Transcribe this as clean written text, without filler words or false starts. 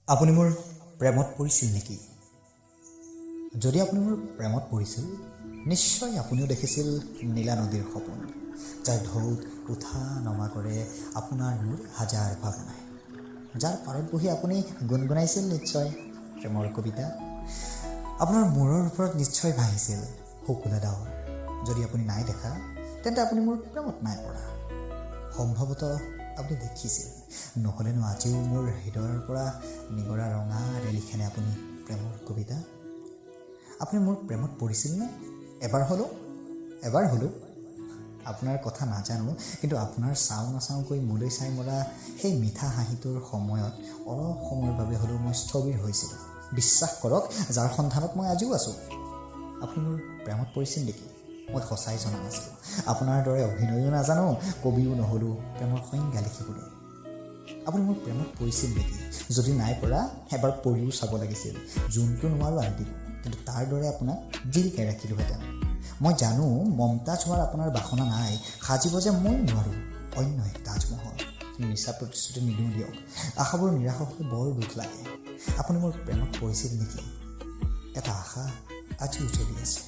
আপুনি মোৰ প্ৰেমত পৰিছিল নেকি? যদি আপুনি মোৰ প্ৰেমত পৰিছিল, নিশ্চয় আপুনিও দেখিছিল নীলা নদীৰ সপোন, যাৰ ঢৌত উঠা নমা কৰে আপোনাৰ মোৰ হাজাৰ ভাৱনাই। যাৰ পাৰত বহি আপুনি গুণগুণাইছিল নিশ্চয় প্ৰেমৰ কবিতা। আপোনাৰ মূৰৰ ওপৰত নিশ্চয় ভাহিছিল শুকুলা ডাৱৰ। যদি আপুনি নাই দেখা, তেন্তে আপুনি মোৰ প্ৰেমত নাই পৰা। সম্ভৱতঃ আপুনি দেখিছিল, নহ'লেনো আজিও মোৰ হৃদয়ৰ পৰা নিগৰা ৰঙা ৰেলিখনে আপুনি প্ৰেমৰ কবিতা। আপুনি মোৰ প্ৰেমত পৰিছিলনে? এবাৰ হ'লেও আপোনাৰ কথা নাজানো, কিন্তু আপোনাৰ চাওঁ নাচাওঁকৈ মোলৈ চাই মৰা সেই মিঠা হাঁহিটোৰ সময়ত অলপ সময়ৰ বাবে হ'লেও মই স্থবিৰ হৈছিলোঁ। বিশ্বাস কৰক, যাৰ সন্ধানত মই আজিও আছোঁ। আপুনি মোৰ প্ৰেমত পৰিছিল নেকি? মই সঁচাই জনা নাছিলোঁ। আপোনাৰ দৰে অভিনয়ো নাজানো, কবিও নহ'লোঁ প্ৰেমৰ সংজ্ঞা লিখিবলৈ। আপুনি মোৰ প্ৰেমত পৰিছিল নেকি? যদি নাই পৰা, এবাৰ পৰিও চাব লাগিছিল। যোনটো নোৱাৰোঁ আনকি, কিন্তু তাৰ দৰে আপোনাক জিলিকাই ৰাখিলোহেঁতেন। মই জানো মমতাজ হোৱাৰ আপোনাৰ বাসনা নাই, সাজিব যে মই নোৱাৰোঁ অন্য এক তাজমহল। মিছা প্ৰতিশ্ৰুতি নিদিওঁ দিয়ক, আশাবোৰ নিৰাশ হৈ বৰ দুখ লাগে। আপুনি মোৰ প্ৰেমত পৰিছিল নেকি? এটা আশা আজিও জ্বলি আছে।